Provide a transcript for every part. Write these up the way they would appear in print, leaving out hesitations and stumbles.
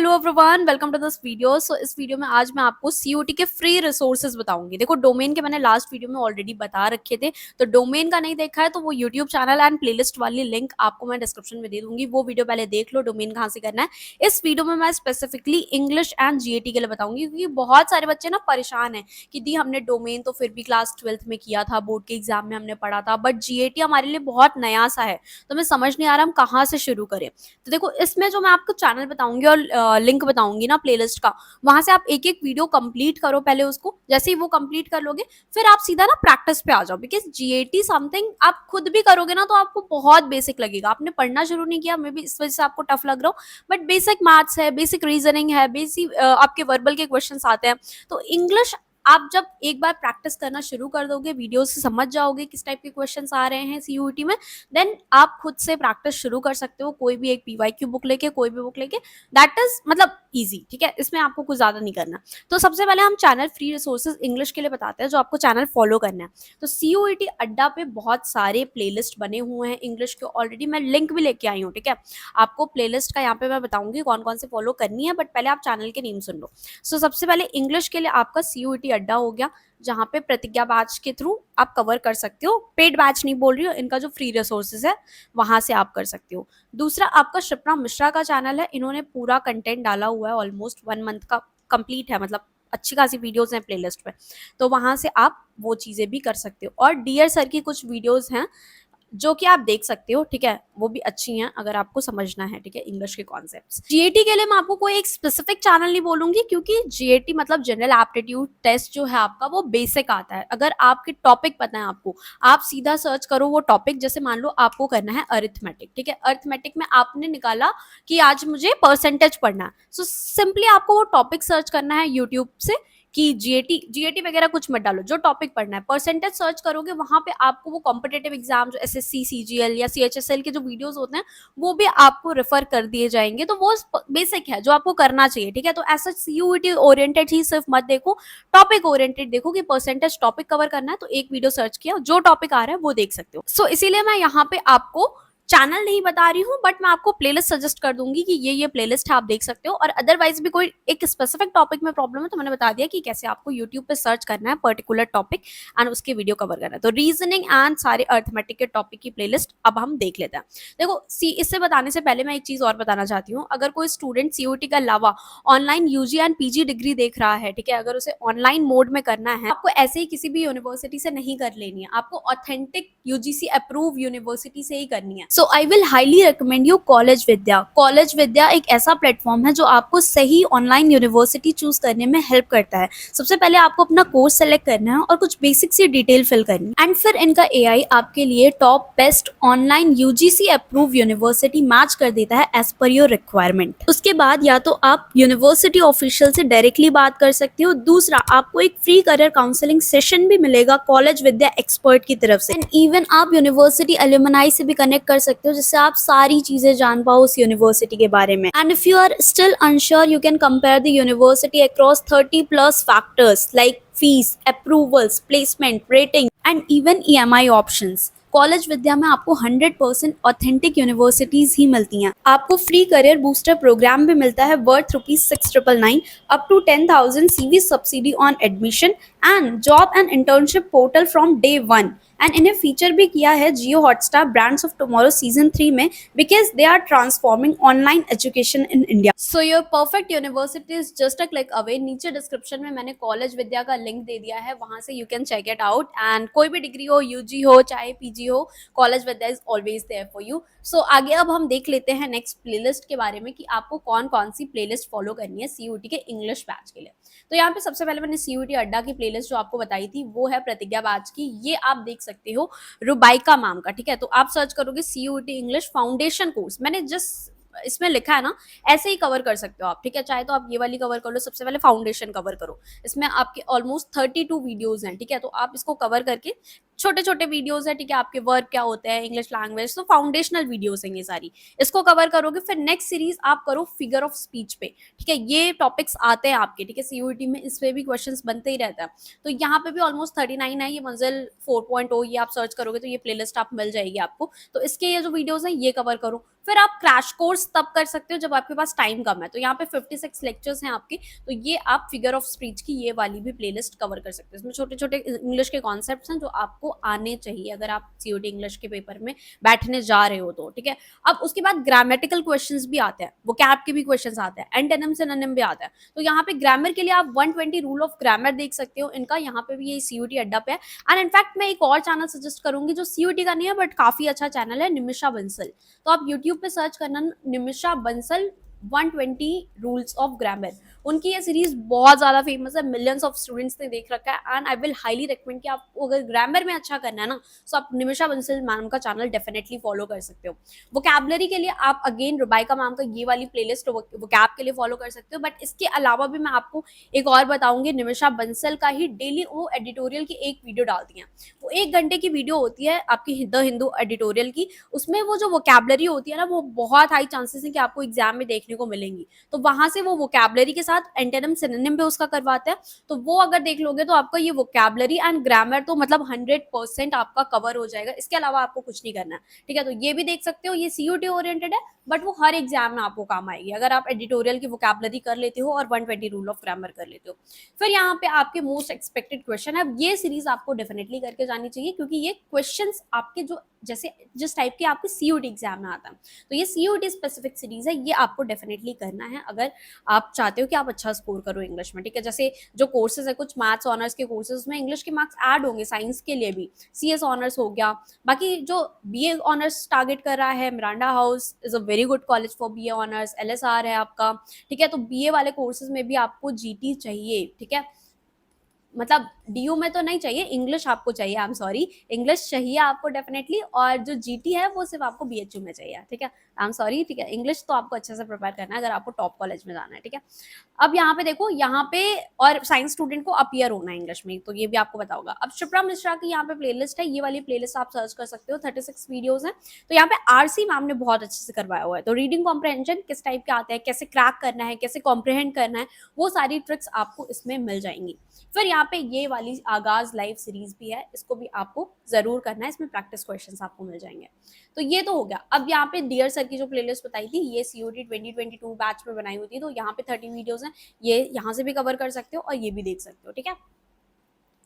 Hello everyone, welcome to this video. So इस video में आज मैं आपको सीओटी के फ्री रिसोर्सेज बताऊंगी। देखो, डोमेन के मैंने लास्ट वीडियो में ऑलरेडी बता रखे थे, तो डोमेन का नहीं देखा है तो वो यूट्यूब चैनल एंड प्लेलिस्ट वाली लिंक आपको मैं डिस्क्रिप्शन में दे दूंगी। वो वीडियो पहले देख लो, डोमेन कहाँ से करना है। इस वीडियो में मैं स्पेसिफिकली इंग्लिश एंड जीएटी के लिए बताऊंगी, क्योंकि बहुत सारे बच्चे ना परेशान है कि दी हमने डोमेन तो फिर भी क्लास 12th में किया था, बोर्ड के एग्जाम में हमने पढ़ा था, बट जीएटी हमारे लिए बहुत नया सा है, तो हमें समझ नहीं आ रहा हम कहाँ से शुरू करें। तो देखो, इसमें जो मैं आपको चैनल बताऊंगी और लिंक बताऊंगी ना प्लेलिस्ट का, वहां से आप एक एक वीडियो कंप्लीट करो। पहले उसको जैसे ही वो कंप्लीट कर लोगे, फिर आप सीधा ना प्रैक्टिस पे आ जाओ, बिकॉज जीएटी समथिंग आप खुद भी करोगे ना तो आपको बहुत बेसिक लगेगा। आपने पढ़ना शुरू नहीं किया, मे बी इस वजह से आपको टफ लग रहा हो, बट बेसिक मैथ्स है, बेसिक रीजनिंग है, बेसिक आपके वर्बल के क्वेश्चन आते हैं। तो इंग्लिश आप जब एक बार प्रैक्टिस करना शुरू कर दोगे, वीडियो से समझ जाओगे किस टाइप के क्वेश्चंस आ रहे हैं सीयूईटी में, देन आप खुद से प्रैक्टिस शुरू कर सकते हो। कोई भी एक पीवाईक्यू बुक लेके, कोई भी बुक लेके, दैट इज मतलब इजी। ठीक है, इसमें आपको कुछ ज्यादा नहीं करना। तो सबसे पहले हम चैनल फ्री रिसोर्सेज इंग्लिश के लिए बताते हैं जो आपको चैनल फॉलो करना है। तो सीयूईटी अड्डा पे बहुत सारे प्लेलिस्ट बने हुए हैं इंग्लिश के, ऑलरेडी मैं लिंक भी लेके आई हूँ। ठीक है, आपको प्लेलिस्ट का यहाँ पे मैं बताऊंगी कौन कौन से फॉलो करनी है, बट पहले आप चैनल के नेम सुन लो। सो सबसे पहले इंग्लिश के लिए आपका सीयूईटी अड्डा हो गया, जहाँ पे प्रतिज्ञा बैच के थ्रू आप कवर कर सकते हो। पेड बैच नहीं बोल रही हो, इनका जो फ्री रिसोर्सेज है वहां से आप कर सकते हो। दूसरा आपका शिप्रा मिश्रा का चैनल है, इन्होंने पूरा कंटेंट डाला हुआ है, ऑलमोस्ट 1 मंथ का कंप्लीट है, मतलब अच्छी खासी वीडियोस हैं प्लेलिस्ट पे, तो वहां से आप वो चीजें भी कर सकते हो। और डियर सर की कुछ वीडियोस हैं जो कि आप देख सकते हो। ठीक है, वो भी अच्छी हैं अगर आपको समझना है। ठीक है, इंग्लिश के कॉन्सेप्ट्स। जीएटी के लिए मैं आपको कोई एक स्पेसिफिक चैनल नहीं बोलूंगी, क्योंकि जीएटी मतलब जनरल एप्टीट्यूड टेस्ट जो है आपका, वो बेसिक आता है। अगर आपके टॉपिक पता है आपको, आप सीधा सर्च करो वो टॉपिक। जैसे मान लो आपको करना है अरिथमेटिक, ठीक है, अरिथमेटिक में आपने निकाला कि आज मुझे परसेंटेज पढ़ना है, सो सिंपली आपको वो टॉपिक सर्च करना है यूट्यूब से कि जीएटी वगैरह कुछ मत डालो, जो टॉपिक पढ़ना है परसेंटेज सर्च करोगे, वहां पे आपको वो कॉम्पिटेटिव एग्जाम जो एसएससी सीजीएल या सीएचएसएल के जो वीडियोस होते हैं वो भी आपको रेफर कर दिए जाएंगे। तो वो बेसिक है जो आपको करना चाहिए। ठीक है, तो ऐसा सीयूईटी ओरिएंटेड ही सिर्फ मत देखो, टॉपिक ओरिएंटेड देखो कि परसेंटेज टॉपिक कवर करना है तो एक वीडियो सर्च किया, जो टॉपिक आ रहा है वो देख सकते हो। सो इसीलिए मैं यहाँ पे आपको चैनल नहीं बता रही हूँ, बट मैं आपको प्लेलिस्ट सजेस्ट कर दूंगी कि ये प्लेलिस्ट है, आप देख सकते हो। और अदरवाइज भी कोई एक स्पेसिफिक टॉपिक में प्रॉब्लम है तो मैंने बता दिया कि कैसे आपको यूट्यूब पे सर्च करना है पर्टिकुलर टॉपिक एंड उसके वीडियो कवर करना है। तो रीजनिंग एंड सारे अर्थमेटिक के टॉपिक की प्लेलिस्ट अब हम देख लेते हैं। देखो, इससे बताने से पहले मैं एक चीज और बताना चाहती हूँ। अगर कोई स्टूडेंट सीयूटी के अलावा online UG and PG degree देख रहा है, ठीक है, अगर उसे ऑनलाइन मोड में करना है, आपको ऐसे ही किसी भी यूनिवर्सिटी से नहीं कर लेनी है, आपको ऑथेंटिक यूजीसी अप्रूव यूनिवर्सिटी से ही करनी है। So I will highly recommend you college Vidya. College Vidya एक ऐसा प्लेटफॉर्म है जो आपको सही ऑनलाइन यूनिवर्सिटी चूज करने में हेल्प करता है। सबसे पहले आपको अपना कोर्स सेलेक्ट करना है और कुछ बेसिक सी डिटेल फिल करनी है, एंड फिर इनका एआई आपके लिए top best online UGC approve university match कर देता है एज पर योर रिक्वायरमेंट। उसके बाद या तो आप यूनिवर्सिटी ऑफिशियल से डायरेक्टली बात कर सकते हो, दूसरा आपको एक फ्री करियर काउंसलिंग सेशन भी मिलेगा कॉलेज विद्या एक्सपर्ट की तरफ से, एंड इवन आप यूनिवर्सिटी एलुमनाई से भी कनेक्ट कर सकते हो, जिससे आप सारी चीजें जान पाओ उस यूनिवर्सिटी के बारे में। And if you are still unsure, you can compare the university across 30+ factors like fees, approvals, placement, rating and even EMI options. College Vidya में आपको 100% ऑथेंटिक यूनिवर्सिटीज ही मिलती हैं। आपको फ्री करियर बूस्टर प्रोग्राम भी मिलता है worth ₹6,999 up to 10,000 CV subsidy on admission and job and internship portal from day 1। एंड इन्हें फीचर भी किया है Jio Hotstar brands of tomorrow season 3 में, because they are transforming online education in India. So your perfect university is just a click away. नीचे description में मैंने college विद्या का लिंक दे दिया है, वहां से you can check it out. And कोई भी डिग्री हो, यूजी हो चाहे पीजी हो, college Vidya is always there for you. So आगे अब हम देख लेते हैं नेक्स्ट प्लेलिस्ट के बारे में कि आपको कौन कौन सी प्लेलिस्ट फॉलो करनी है सीयूटी के इंग्लिश बैच के लिए। तो यहाँ पे सबसे पहले मैंने सीयूटी अड्डा की प्लेलिस्ट जो आपको बताई थी वो है प्रतिज्ञा बैच की, ये आप देख सकते हो रुबाइका मैम का। ठीक है, तो आप सर्च करोगे सीयूटी इंग्लिश फाउंडेशन कोर्स, मैंने जिस इसमें लिखा है ना ऐसे ही कवर कर सकते हो आप। ठीक है, चाहे तो आप ये वाली कवर कर लो, सबसे पहले फाउंडेशन कवर करो। इसमें आपके ऑलमोस्ट 32 वीडियोज हैं। ठीक है, तो आप इसको कवर करके छोटे छोटे वीडियोज है, ठीक है, आपके वर्ब क्या होते हैं, इंग्लिश लैंग्वेज, तो फाउंडेशनल वीडियोज हैं ये सारी, इसको कवर करोगे। फिर नेक्स्ट सीरीज आप करो फिगर ऑफ स्पीच पे, ठीक है, ये टॉपिक्स आते हैं आपके, ठीक है, सीयूईटी में इस पे भी क्वेश्चंस बनते ही रहता है। तो यहाँ पे भी ऑलमोस्ट 39 है, ये मंजिल 4.0, ये आप सर्च करोगे तो ये प्लेलिस्ट आप मिल जाएगी आपको। तो इसके ये जो वीडियोस हैं ये कवर करो। फिर आप क्रैश कोर्स तब कर सकते हो जब आपके पास टाइम कम है, तो यहाँ पे 56 लेक्चर्स हैं आपके, तो ये आप फिगर ऑफ स्पीच की ये वाली भी प्लेलिस्ट कवर कर सकते हो। इसमें छोटे छोटे इंग्लिश के कॉन्सेप्ट्स हैं जो आपको आने चाहिए अगर आप सीयूटी इंग्लिश के पेपर में बैठने जा रहे हो तो, ठीक है। अब उसके बाद ग्रामेटिकल क्वेश्चंस भी आते हैं, वोकैब के भी क्वेश्चंस आते हैं, एंटोनिम सिनोनिम भी आता है। तो यहाँ पे ग्रामर के लिए आप 120 रूल ऑफ ग्रामर देख सकते हो, इनका यहाँ पे भी ये सीयूटी अड्डा पे है। एंड इनफैक्ट मैं एक और चैनल सजेस्ट करूंगी जो सीयूटी का नहीं है बट काफी अच्छा चैनल है, निमिषा बंसल। तो आप यूट्यूब पे सर्च करना Nimisha Bansal 120 rules of grammar, उनकी ये सीरीज बहुत ज्यादा फेमस है, मिलियंस ऑफ स्टूडेंट्स ने देख रखा है। And I will highly recommend कि आपको अगर ग्रामर में अच्छा करना है ना, तो आप निमिषा बंसल मैम का चैनल डेफिनेटली फॉलो कर सकते हो। वोकैबलरी के लिए आप अगेन रुबाइका मैम का ये वाली प्लेलिस्ट वोकैब के लिए फॉलो कर सकते हो। बट इसके अलावा भी मैं आपको एक और बताऊंगी, निमिषा बंसल का ही डेली वो एडिटोरियल की एक वीडियो डालती हैं, वो 1 घंटे की वीडियो होती है आपकी द हिंदू एडिटोरियल की। उसमें वो जो वोकैबलरी होती है ना, वो बहुत हाई चांसेस है कि आपको एग्जाम में देखने को मिलेंगी। तो वहां से वो वोकैबलरी के साथ एंटोनिम सिनोनिम भी उसका करवाते हैं, तो वो अगर देख लोगे तो आपका ये वोकैबलरी एंड ग्रामर तो मतलब 100% आपका कवर हो जाएगा। इसके अलावा आपको कुछ नहीं करना है, ठीक है। तो ये भी देख सकते हो, ये सीयूटी ओरिएंटेड है बट वो हर एग्जाम में आपको काम आएगी अगर आप एडिटोरियल की वोकैबलरी कर लेते हो और 120 रूल ऑफ ग्रामर कर लेते हो। फिर यहाँ पे आपके मोस्ट एक्सपेक्टेड क्वेश्चन है, ये सीरीज आपको डेफिनेटली करके जानी चाहिए क्योंकि ये क्वेश्चंस आपके जो जैसे जिस टाइप के आपके सीयूटी एग्जाम में आता है, तो ये सीयूटी स्पेसिफिक सीरीज है, ये आपको डेफिनेटली करना है अगर आप चाहते हो कि आप अच्छा स्कोर करो इंग्लिश में, ठीक है। जैसे जो कोर्सेज है कुछ मैथ्स ऑनर्स के कोर्सेज में इंग्लिश के मार्क्स ऐड होंगे, साइंस के लिए भी सीएस ऑनर्स हो गया। बाकी जो बीए ऑनर्स टारगेट कर रहा है, Miranda house is a very good college for BA honours, LSR है आपका, ठीक है। तो बीए वाले कोर्सेज में भी आपको जीटी चाहिए, ठीक है, मतलब डीयू में तो नहीं चाहिए, इंग्लिश आपको चाहिए, आई एम सॉरी, इंग्लिश चाहिए आपको डेफिनेटली, और जो जीटी है वो सिर्फ आपको बीएचयू में चाहिए, ठीक है, आई एम सॉरी, ठीक है। इंग्लिश तो आपको अच्छे से प्रिपेयर करना है अगर आपको टॉप कॉलेज में जाना है, ठीक है। अब यहाँ पे देखो, यहाँ पे और साइंस स्टूडेंट को अपीयर होना है इंग्लिश में, तो ये भी आपको पता होगा। अब शिप्रा मिश्रा की यहाँ पे प्लेलिस्ट है, ये वाली प्लेलिस्ट आप सर्च कर सकते हो, 36 वीडियोज है। तो यहाँ पे आरसी मैम ने बहुत अच्छे से करवाया हुआ है, तो रीडिंग कॉम्प्रहेंशन किस टाइप के आते हैं, कैसे क्रैक करना है, कैसे कॉम्प्रहेंड करना है, वो सारी ट्रिक्स आपको इसमें मिल जाएंगी। फिर यहाँ पे ये वाली आगाज लाइव सीरीज भी है, इसको भी आपको जरूर करना है, इसमें प्रैक्टिस क्वेश्चंस आपको मिल जाएंगे। तो ये तो हो गया। अब यहाँ पे डियर सर की जो प्लेलिस्ट बताई थी, ये सीयूटी 2022 बैच में बनाई हुई थी, तो यहाँ पे 30 वीडियोस हैं, ये यहाँ से भी कवर कर सकते हो और ये भी देख सकते हो, ठीक है।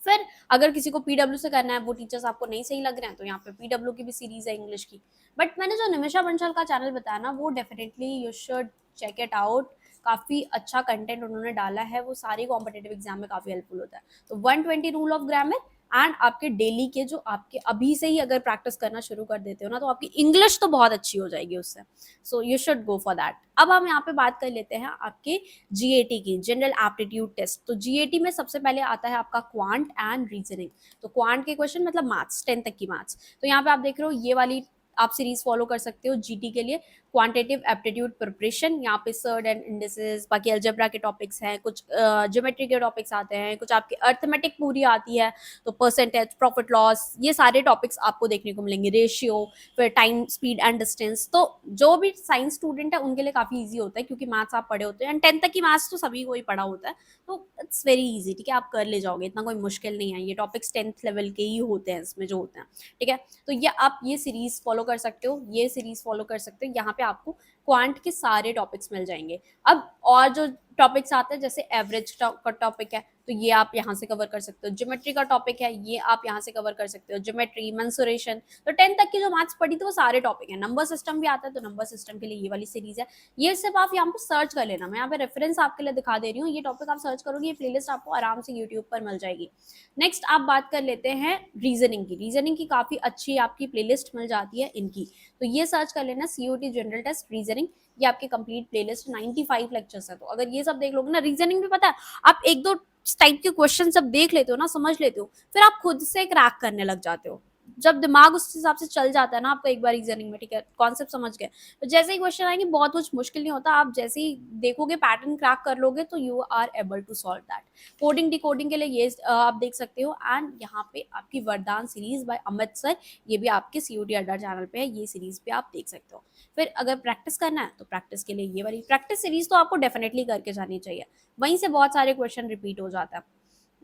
फिर अगर किसी को पीडब्ल्यू से करना है, वो टीचर्स आपको नहीं सही लग रहे हैं, तो यहाँ पे पीडब्ल्यू की भी सीरीज है इंग्लिश की। बट मैंने जो निमिषा बंसल का चैनल बताया ना, वो definitely you should check it out, काफी अच्छा कंटेंट उन्होंने डाला है, वो सारी कॉम्पिटेटिव एग्जाम में काफी हेल्पफुल होता है। तो 120 रूल ऑफ ग्रामर एंड आपके डेली के जो आपके अभी से ही अगर प्रैक्टिस करना शुरू कर देते हो ना, तो आपकी इंग्लिश तो बहुत अच्छी हो जाएगी उससे, so you should go for that. अब हम यहाँ पे बात कर लेते हैं आपके जीएटी की, जनरल एप्टीट्यूड टेस्ट। तो जीएटी में सबसे पहले आता है आपका क्वांट एंड रीजनिंग। तो क्वांट के क्वेश्चन मतलब मैथ्स, 10 तक की मैथ्स। तो यहाँ पे आप देख रहे हो ये वाली आप सीरीज फॉलो कर सकते हो जीटी के लिए, क्वांटिटेटिव एप्टीट्यूड प्रिपरेशन, यहाँ पे सर्ड एंड इंडिसेस, बाकी अलजेब्रा के टॉपिक्स हैं, कुछ ज्योमेट्री के टॉपिक्स आते हैं, कुछ आपकी अर्थमेटिक पूरी आती है, तो परसेंटेज, प्रॉफिट लॉस, ये सारे टॉपिक्स आपको देखने को मिलेंगे, रेशियो, फिर टाइम, स्पीड एंड डिस्टेंस। तो जो भी साइंस स्टूडेंट है उनके लिए काफी ईजी होता है क्योंकि मैथ्स आप पढ़े होते हैं, एंड 10 तक की मैथ्स तो सभी को ही पढ़ा होता है, तो इट्स वेरी ईजी, ठीक है, आप कर ले जाओगे, इतना कोई मुश्किल नहीं है। ये टॉपिक्स 10th लेवल के ही होते हैं इसमें जो होते हैं, ठीक है। तो ये आप ये सीरीज फॉलो कर सकते हो, ये सीरीज फॉलो कर सकते हो, यहाँ पे आपको क्वांट के सारे टॉपिक्स मिल जाएंगे। अब और जो टॉपिक्स आते हैं जैसे एवरेज का टॉपिक है, तो ये आप यहाँ से कवर कर सकते हो, ज्योमेट्री का टॉपिक है, ये आप यहाँ से कवर कर सकते हो, ज्योमेट्री, मेंसुरेशन। तो 10 तक की जो मैथ्स पढ़ी थी वो सारे टॉपिक है। नंबर सिस्टम भी आता है, तो नंबर सिस्टम के लिए ये वाली सीरीज है, ये सिर्फ आप यहाँ पे सर्च कर लेना, मैं यहाँ पे रेफरेंस आपके लिए दिखा दे रही हूँ, ये टॉपिक आप सर्च करोगे, ये प्लेलिस्ट आपको आराम से यूट्यूब पर मिल जाएगी। नेक्स्ट आप बात कर लेते हैं रीजनिंग की। रीजनिंग की काफी अच्छी आपकी प्लेलिस्ट मिल जाती है इनकी, तो ये सर्च कर लेना, सीयूटी जनरल टेस्ट रीजनिंग, ये आपकी कंप्लीट प्लेलिस्ट 95 लेक्चर्स है। तो अगर ये सब देख लोगे ना, रीजनिंग भी पता है, आप एक दो टाइप के क्वेश्चन सब देख लेते हो ना, समझ लेते हो, फिर आप खुद से क्रैक करने लग जाते हो। जब दिमाग उस हिसाब से चल जाता है ना आपका एक बार रीजनिंग में, ठीक है, कॉन्सेप्ट समझ गए, तो जैसे ही क्वेश्चन आएंगे बहुत कुछ मुश्किल नहीं होता, आप जैसे ही देखोगे पैटर्न क्रैक कर लोगे तो you are able to solve that. Coding decoding के लिए ये आप देख सकते हो। एंड यहाँ पे आपकी वरदान सीरीज बाय अमित सर, ये भी आपके सीयूटी अड्डा चैनल पे है, ये सीरीज भी आप देख सकते हो। फिर अगर प्रैक्टिस करना है तो प्रैक्टिस के लिए ये वाली प्रैक्टिस सीरीज तो आपको डेफिनेटली करके जानी चाहिए, वहीं से बहुत सारे क्वेश्चन रिपीट हो जाता है।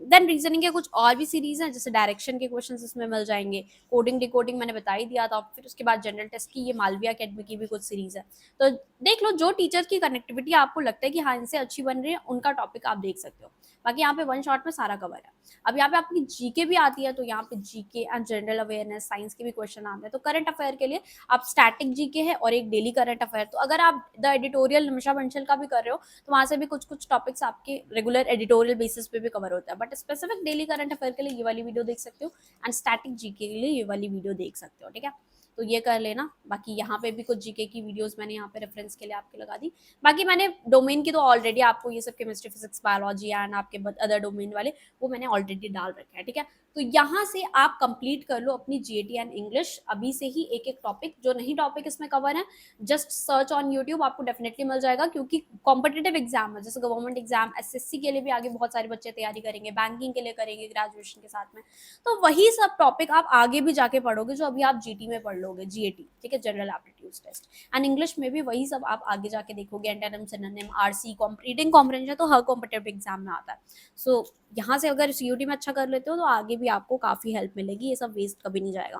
देन रीजनिंग के कुछ और भी सीरीज हैं, जैसे डायरेक्शन के क्वेश्चंस इसमें मिल जाएंगे, कोडिंग डिकोडिंग मैंने बता ही दिया था, फिर उसके बाद जनरल टेस्ट की ये मालवीय अकेडमी की भी कुछ सीरीज है। तो देख लो जो टीचर की कनेक्टिविटी आपको लगता है कि हाँ इनसे अच्छी बन रही है, उनका टॉपिक आप देख सकते हो। बाकी यहाँ पे वन शॉट में सारा कवर है। अब यहाँ पे आपकी जीके भी आती है, तो यहाँ पे GK and general awareness, science के भी क्वेश्चन आते हैं। तो करंट अफेयर के लिए आप स्टैटिक जीके है और एक डेली करंट अफेयर, तो अगर आप द एडिटोरियल निमिषा बंसल का भी कर रहे हो तो वहां से भी कुछ कुछ टॉपिक्स आपके रेगुलर एडिटोरियल बेसिस पे भी कवर होता है, but specific daily current affair के लिए ये वाली वीडियो देख सकते हो, एंड स्टैटिक जीके के लिए ये वाली वीडियो देख सकते हो, ठीक है। तो ये कर लेना। बाकी यहाँ पे भी कुछ जीके की वीडियोस मैंने यहाँ पे रेफरेंस के लिए आपके लगा दी। बाकी मैंने डोमेन की तो ऑलरेडी आपको ये सब केमिस्ट्री फिजिक्स बायोलॉजी एंड आपके अदर डोमेन वाले वो मैंने ऑलरेडी डाल रखे हैं, ठीक है। तो यहाँ से आप कंप्लीट कर लो अपनी जीएटी एंड इंग्लिश अभी से ही, एक एक टॉपिक, जो नहीं टॉपिक इसमें कवर है जस्ट सर्च ऑन यूट्यूब, आपको डेफिनेटली मिल जाएगा, क्योंकि कॉम्पिटेटिव एग्जाम है, जैसे गवर्नमेंट एग्जाम, एसएससी के लिए भी आगे बहुत सारे बच्चे तैयारी करेंगे, बैंकिंग के लिए करेंगे ग्रेजुएशन के साथ में, तो वही सब टॉपिक आप आगे भी जाके पढ़ोगे जो अभी आप जीटी में पढ़ लोगे, जीएटी, ठीक है, general aptitude test. And English में भी वही सब आप आगे जाके देखोगे, antonym synonym, RC, reading comprehension तो हर कॉम्पिटेटिव एग्जाम में आता है। सो यहाँ से अगर सीयूटी में अच्छा कर लेते हो तो आगे भी आपको काफी हेल्प मिलेगी, ये सब वेस्ट कभी नहीं जाएगा।